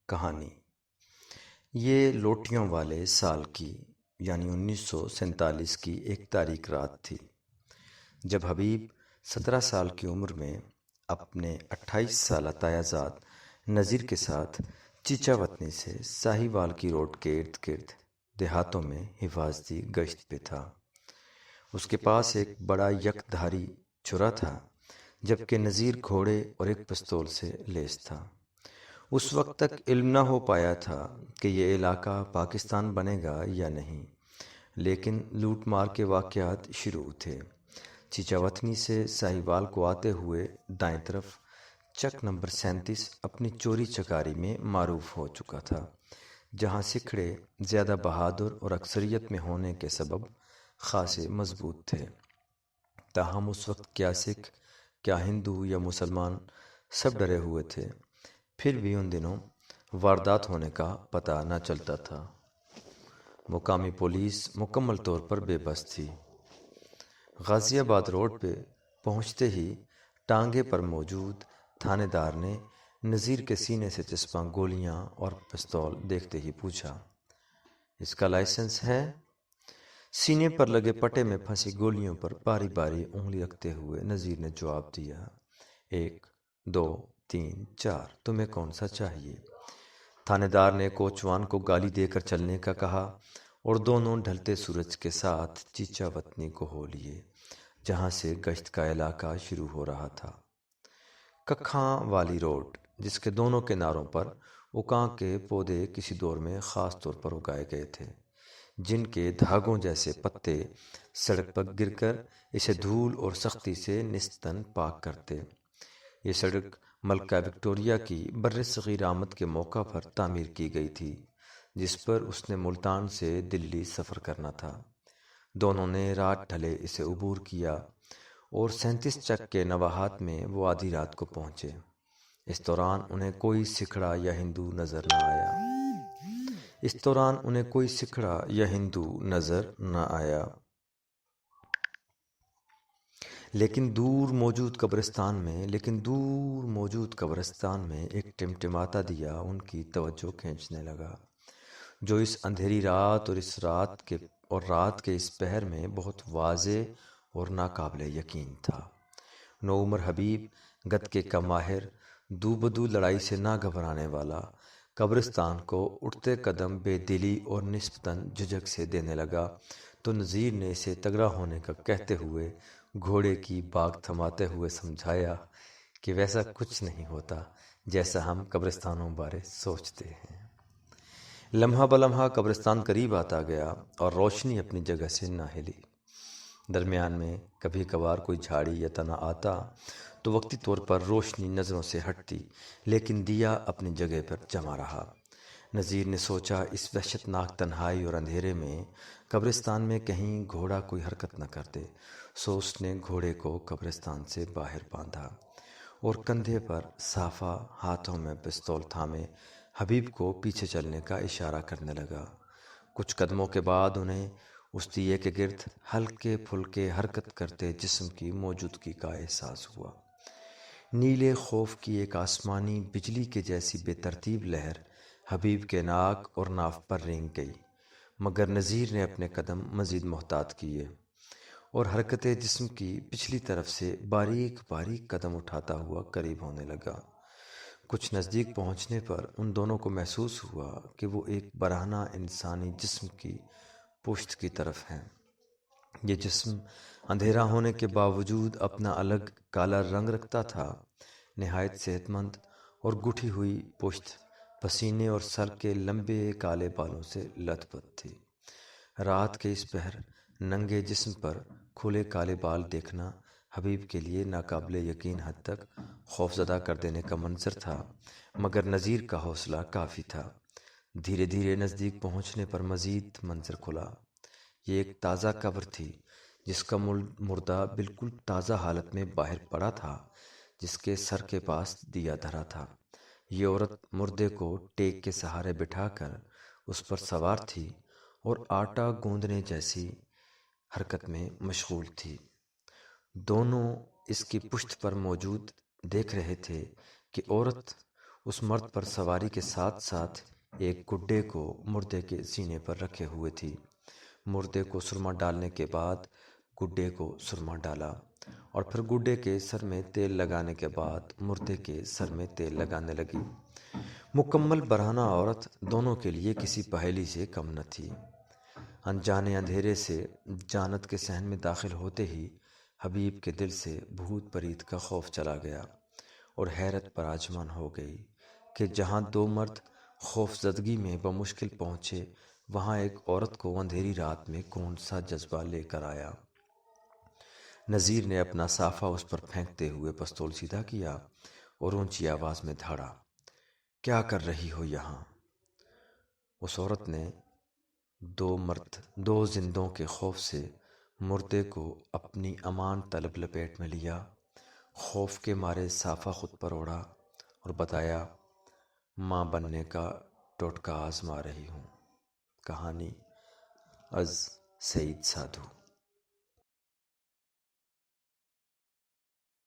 کہانی یہ لوٹیوں والے سال کی یعنی 1947 کی ایک تاریک رات تھی جب حبیب 17 سال کی عمر میں اپنے 28 سالہ تایازاد نذیر کے ساتھ چیچا وطنی سے ساہیوال کی روڈ کے ارد گرد دیہاتوں میں حفاظتی گشت پہ تھا۔ اس کے پاس ایک بڑا یک دھاری چھرا تھا جبکہ نذیر گھوڑے اور ایک پستول سے لیس تھا۔ اس وقت تک علم نہ ہو پایا تھا کہ یہ علاقہ پاکستان بنے گا یا نہیں، لیکن لوٹ مار کے واقعات شروع تھے۔ چیچا وطنی سے ساہیوال کو آتے ہوئے دائیں طرف چک نمبر 37 اپنی چوری چکاری میں معروف ہو چکا تھا، جہاں سکھڑے زیادہ بہادر اور اکثریت میں ہونے کے سبب خاصے مضبوط تھے۔ تاہم اس وقت کیا سکھ کیا ہندو یا مسلمان سب ڈرے ہوئے تھے، پھر بھی ان دنوں واردات ہونے کا پتہ نہ چلتا تھا۔ مقامی پولیس مکمل طور پر بے بس تھی۔ غازی آباد روڈ پہ پہنچتے ہی ٹانگے پر موجود تھانے دار نے نذیر کے سینے سے چسپاں گولیاں اور پستول دیکھتے ہی پوچھا، اس کا لائسنس ہے؟ سینے پر لگے پٹے میں پھنسی گولیوں پر باری باری انگلی رکھتے ہوئے نذیر نے جواب دیا، 1 2 3 4، تمہیں کون سا چاہیے؟ تھانے دار نے کوچوان کو گالی دے کر چلنے کا کہا اور دونوں ڈھلتے سورج کے ساتھ چیچا وطنی کو ہو لیے، جہاں سے گشت کا علاقہ شروع ہو رہا تھا۔ ککھاں والی روڈ، جس کے دونوں کناروں پر اکاں کے پودے کسی دور میں خاص طور پر اگائے گئے تھے، جن کے دھاگوں جیسے پتے سڑک پر گر کر اسے دھول اور سختی سے نستن پاک کرتے۔ یہ سڑک ملکہ وکٹوریہ کی برصغیر آمد کے موقع پر تعمیر کی گئی تھی، جس پر اس نے ملتان سے دلی سفر کرنا تھا۔ دونوں نے رات ڈھلے اسے عبور کیا اور 37 چک کے نواحات میں وہ آدھی رات کو پہنچے۔ اس دوران انہیں کوئی سکھڑا یا ہندو نظر نہ آیا۔ لیکن دور موجود قبرستان میں ایک ٹمٹماتا دیا ان کی توجہ کھینچنے لگا، جو اس اندھیری رات اور رات کے اس پہر میں بہت واضح اور ناقابل یقین تھا۔ نوعمر حبیب، گتکے کا ماہر، دو بدو لڑائی سے نہ گھبرانے والا، قبرستان کو اٹھتے قدم بے دلی اور نسبتاً جھجک سے دینے لگا تو نذیر نے اسے تگڑا ہونے کا کہتے ہوئے گھوڑے کی باگ تھماتے ہوئے سمجھایا کہ ویسا کچھ نہیں ہوتا جیسا ہم قبرستانوں بارے سوچتے ہیں۔ لمحہ بلمحہ قبرستان قریب آتا گیا اور روشنی اپنی جگہ سے نہ ہلی۔ درمیان میں کبھی کبھار کوئی جھاڑی یا تنا آتا تو وقتی طور پر روشنی نظروں سے ہٹتی، لیکن دیا اپنی جگہ پر جمع رہا۔ نذیر نے سوچا اس وحشت ناک تنہائی اور اندھیرے میں قبرستان میں کہیں گھوڑا کوئی حرکت نہ کر دے، سو اس نے گھوڑے کو قبرستان سے باہر باندھا اور کندھے پر صافہ، ہاتھوں میں پستول تھامے حبیب کو پیچھے چلنے کا اشارہ کرنے لگا۔ کچھ قدموں کے بعد انہیں اس دیے کے گرد ہلکے پھلکے حرکت کرتے جسم کی موجودگی کا احساس ہوا۔ نیلے خوف کی ایک آسمانی بجلی کے جیسی بے ترتیب لہر حبیب کے ناک اور ناف پر رینگ گئی، مگر نذیر نے اپنے قدم مزید محتاط کیے اور حرکت جسم کی پچھلی طرف سے باریک باریک قدم اٹھاتا ہوا قریب ہونے لگا۔ کچھ نزدیک پہنچنے پر ان دونوں کو محسوس ہوا کہ وہ ایک برہنہ انسانی جسم کی پشت کی طرف ہیں۔ یہ جسم اندھیرا ہونے کے باوجود اپنا الگ کالا رنگ رکھتا تھا، نہایت صحت مند اور گٹھی ہوئی پشت پسینے اور سر کے لمبے کالے بالوں سے لت پت تھی۔ رات کے اس پہر ننگے جسم پر کھلے کالے بال دیکھنا حبیب کے لیے ناقابل یقین حد تک خوفزدہ کر دینے کا منظر تھا، مگر نذیر کا حوصلہ کافی تھا۔ دھیرے دھیرے نزدیک پہنچنے پر مزید منظر کھلا۔ یہ ایک تازہ قبر تھی جس کا مردہ بالکل تازہ حالت میں باہر پڑا تھا، جس کے سر کے پاس دیا دھرا تھا۔ یہ عورت مردے کو ٹیک کے سہارے بٹھا کر اس پر سوار تھی اور آٹا گوندنے جیسی حرکت میں مشغول تھی۔ دونوں اس کی پشت پر موجود دیکھ رہے تھے کہ عورت اس مرد پر سواری کے ساتھ ساتھ ایک گڈے کو مردے کے سینے پر رکھے ہوئے تھی۔ مردے کو سرما ڈالنے کے بعد گڈے کو سرما ڈالا، اور پھر گڈے کے سر میں تیل لگانے کے بعد مردے کے سر میں تیل لگانے لگی۔ مکمل برہنہ عورت دونوں کے لیے کسی پہیلی سے کم نہ تھی۔ انجانے اندھیرے سے جانت کے صحن میں داخل ہوتے ہی حبیب کے دل سے بھوت پریت کا خوف چلا گیا، اور حیرت پراجمان ہو گئی کہ جہاں دو مرد خوف زدگی میں بمشکل پہنچے، وہاں ایک عورت کو اندھیری رات میں کون سا جذبہ لے کر آیا۔ نذیر نے اپنا صافہ اس پر پھینکتے ہوئے پستول سیدھا کیا اور اونچی آواز میں دھاڑا، کیا کر رہی ہو یہاں؟ اس عورت نے دو زندوں کے خوف سے مردے کو اپنی امان طلب لپیٹ میں لیا، خوف کے مارے صافہ خود پر اوڑھا اور بتایا، ماں بننے کا ٹوٹکا آزما رہی ہوں۔ کہانی از سعید سادھو۔